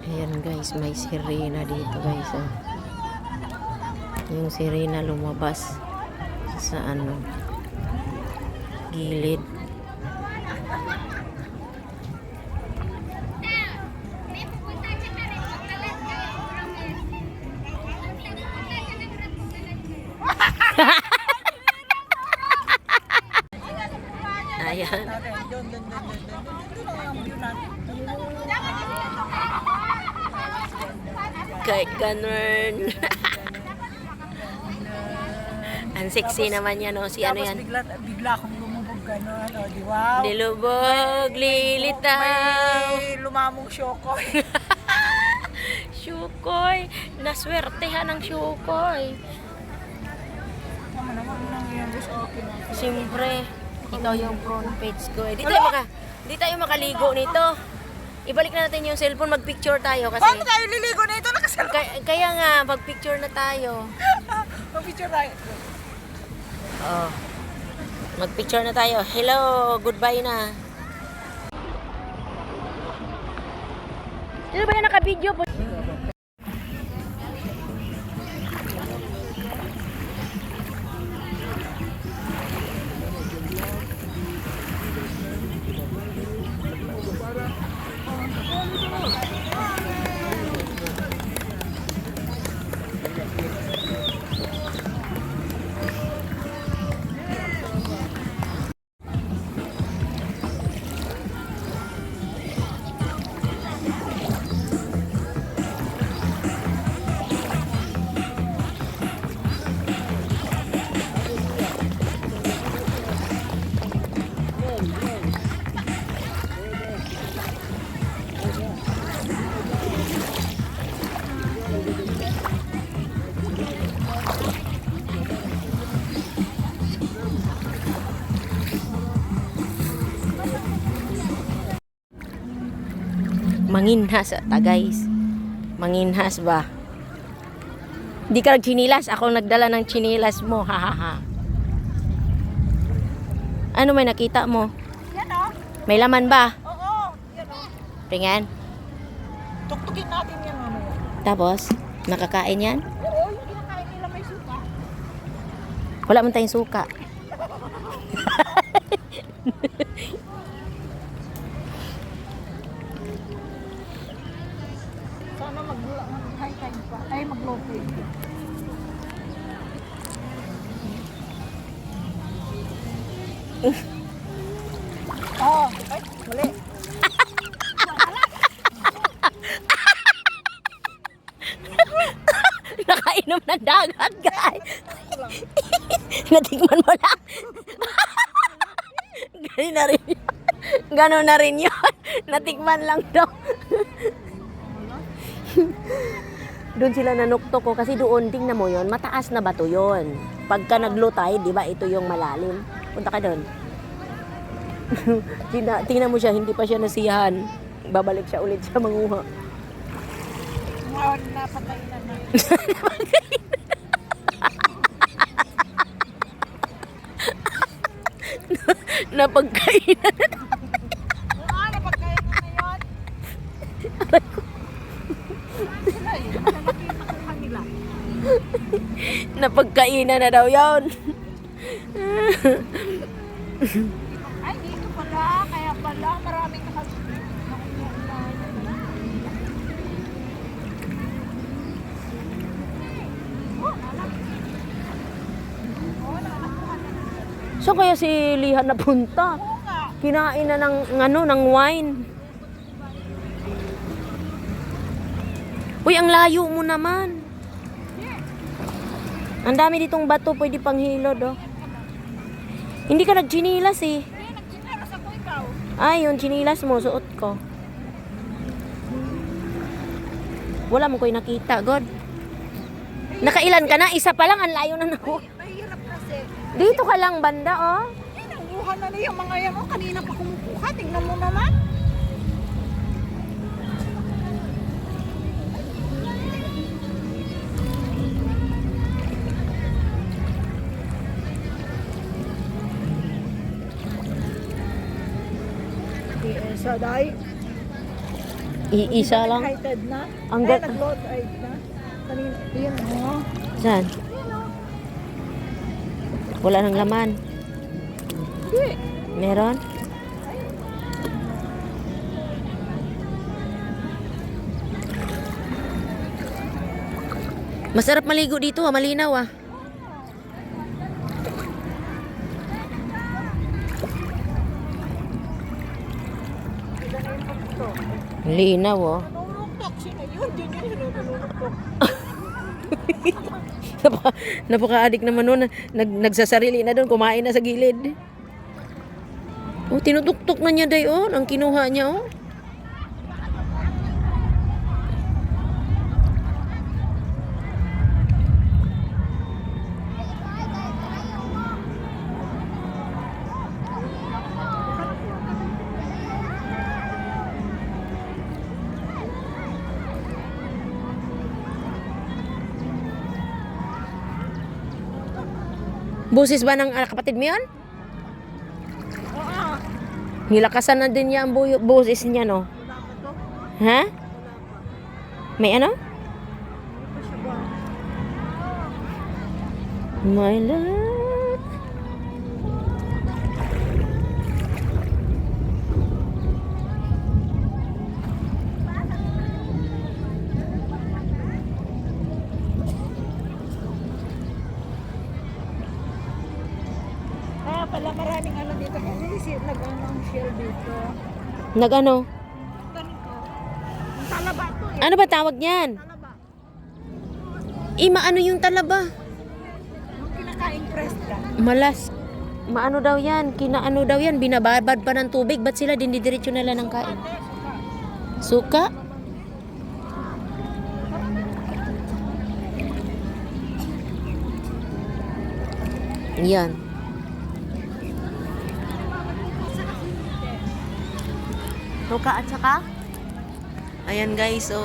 Ayan guys, may sirena dito guys. Oh. Yung sirena lumabas sa ano, gilid. Ayan. Kahit ganun. Ang sexy naman yan, oh. Si ano yan? Bigla akong lumubog gano'n. O, di wow. Nilubog, lilitaw. May lumamong syokoy. Syukoy. Naswertehan ng syukoy. Tama naman nangyayari sa akin. Siyempre, ito yung front page ko. Di tayo makaligo nito. Ibalik na natin yung cellphone, mag-picture tayo kasi. Paano tayo liligo na ito? Kaya nga, mag-picture na tayo. Mag-picture tayo. Oh. Mag-picture na tayo. Hello, goodbye na. Sino ba yan naka-video po? Manginhas ta guys. Manginhas ba? Hindi ka nagchinilas. Ako nagdala ng chinilas mo. Hahaha. Ano may nakita mo? Yan o. May laman ba? Oo. Yan o. Tingnan. Tuktukin natin yan mamaya. Tapos, nakakain yan? Oo, yung kinakain nila may suka. Wala man tayong suka. Sana mag-high time pa. Ay, mag-low time pa. Oh, ay, mali. Nakainom ng dagat, guys. Natikman mo lang. Ganun na rin yun. Ganun na rin yun. Natikman lang daw. Doon sila nanukto ko kasi doon, tingnan mo yon, mataas na bato yon. Pagka naglutay, di ba, ito yung malalim. Punta ka doon. Tingnan mo siya, hindi pa siya nasiyahan. Babalik siya ulit sa manguha. Ngayon, napatay na na. Napagkainan. Oo, napagkain mo na yun. Sila eh. Nakita ko kanila. Napagkainan na daw yun. Ay, dito pala. Kaya pala, maraming So kaya si Lihan napunta? Oo nga. Kinain na ng wine. Uy, ang layo mo naman. Ang dami ditong bato, pwede pang hilod, oh. Hindi ka nagchinilas eh. Nagchinaras ako ikaw. Ay, yung chinilas mo, suot ko. Wala mo ko'y nakita, God. Nakailan ka na? Isa pa lang, ang layo na ako. Mahirap kasi. Dito ka lang banda, oh. Eh, nanguha na na yung mga yan. Oh, kanina pa kumukuha. Tingnan mo naman. Sa day. Iisa lang. High-tide na. Ang Ay, gat- nag-low tide na. Kanina, yun, oh. Saan? Wala nang laman. Hindi. Meron? Masarap maligo dito ah, malinaw ah. Linaw oh. Nanunuktok. Sino yun? Di niya yun, nanunuktok. Napaka-addict naman nun. Nagsasarili na doon, kumain na sa gilid. Oh, tinutuktok na niya dayon. Ang kinuha niya oh. Busis ba ng kapatid mo yun? Oo. Nilakasan na din niya ang busis niya, no? Wala pa to. Ha? Wala pa. May ano? Hindi pa siya ba? My love. Kaya pala maraming ano dito. Kasi nag-ano ang shell dito. Nag-ano? Ganito. Ang talaba to eh. Ano ba tawag niyan? Talaba. Maano yung talaba? Yung kinakain pressed ka. Malas. Maano daw yan? Kinaano daw yan? Binababad pa ng tubig. Ba't sila dindidiretso nila ng kain? Suka? Yan. Suka at saka? Ayan guys, so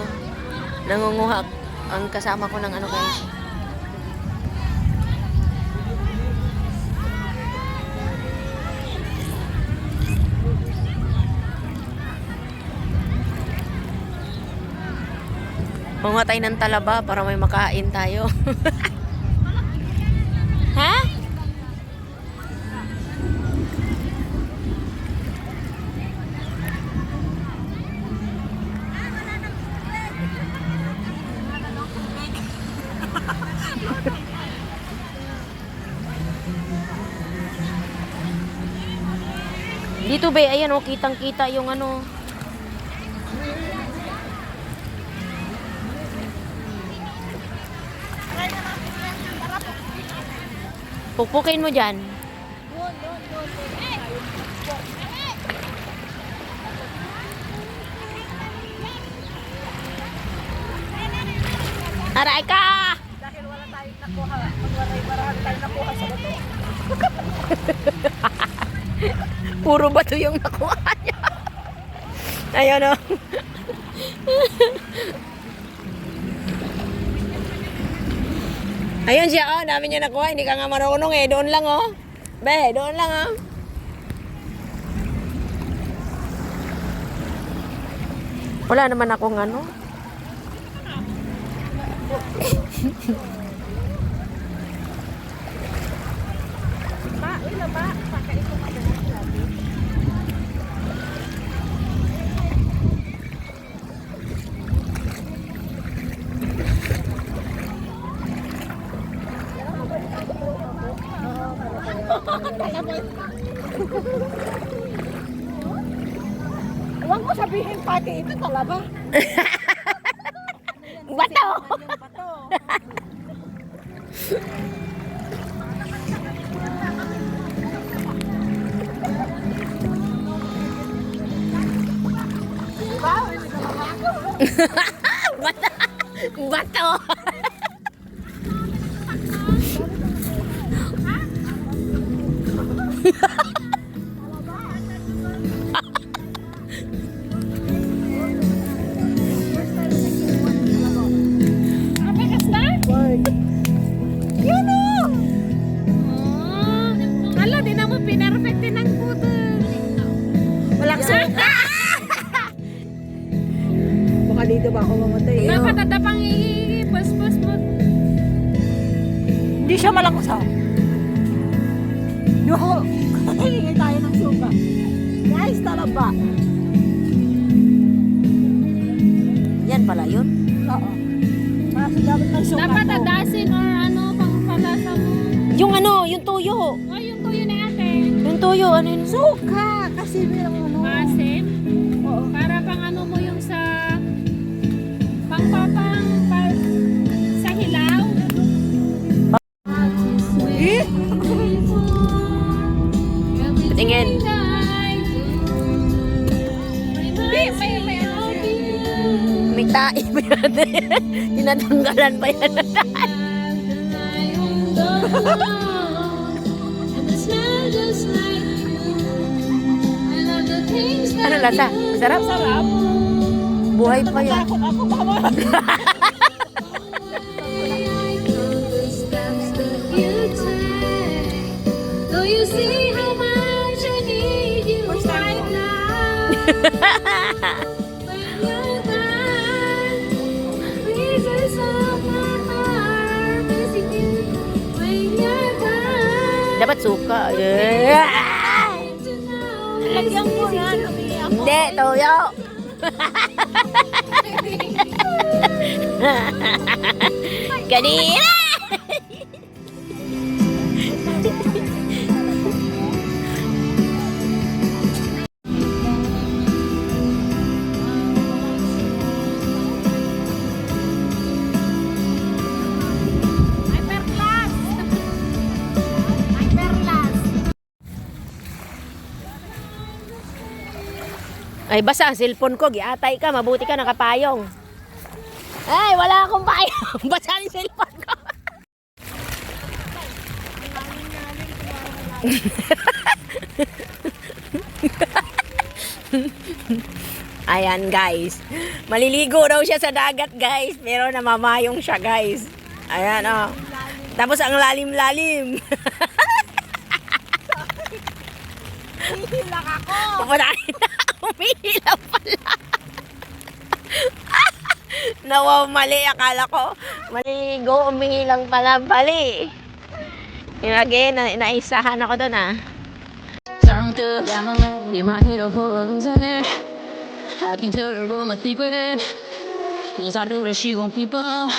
nangunguha ang kasama ko ng ano guys. Manguha tayo ng talaba para may makain tayo. Ha? Dito ba, ayan oh, kitang-kita yung ano. Pukpukin mo dyan. Aray ka! Dahil wala tayong nakuha. Marami tayong nakuha sa bato. Puro bato yung nakuha niya. Ayun o. Ayun siya oh, dami niya nakuha. Hindi ka nga marunong eh. Doon lang oh. Be, doon lang oh. Wala naman akong ano. Ma, ila ba? Pakain ko madalas lagi. Huwag mo sabihin pati ito talaba. Bato! Yung bato. Diba? Bato! Bato! Napikas na? Yun o! Hala, di na mo pinerfectin ng puto. Walang suka! ba ako mamatay? Dapat tatapang ipos-pos mo. Hindi siya malakas ha. Yo, hingi tayo ng suka. Guys, talaba. Yan pala yun. Oo. Kasi dapat may suka Dapat to. adasin or ano, pang palasa mo. Yung ano, yung tuyo. Ay, yung tuyo na ate. Yung tuyo, ano yun? Suka! Kasi merong ano. Asin. Oo. Para pang ano mo yung sa sa hilaw. Eh? Tingin. May tae pa yan. Tinatanggalan pa yan. Ano lasa? Masarap? Sarap. Buhay pa yan. Takot ako mama. You see how much I need you right now. When you're gone, pieces of my heart missing you. When you're gone, Dapat suka. Yeah. to know Lagyan ko yan. Hindi, tuyo. Kanina! Hyperclass. Hyperclass. Ay, basa ang cellphone ko. Giatay ka. Mabuti ka nakapayong. Ay, wala akong payong. Basa ang cellphone ko. Ayan, guys. Maliligo daw siya sa dagat, guys. Pero namamayong siya, guys. Ayan, oh. Tapos ang lalim-lalim. Hihilak ako. Pumanahin na. Umihilaw pala. Nawaw, mali. Akala ko. Maligo, umihilang pala. Bali. Yun again, naisahan ako doon, ah. Turned up, got my mind in my head full of anxiety. I can tell her all my secret. Cause I know that she gon' keep up.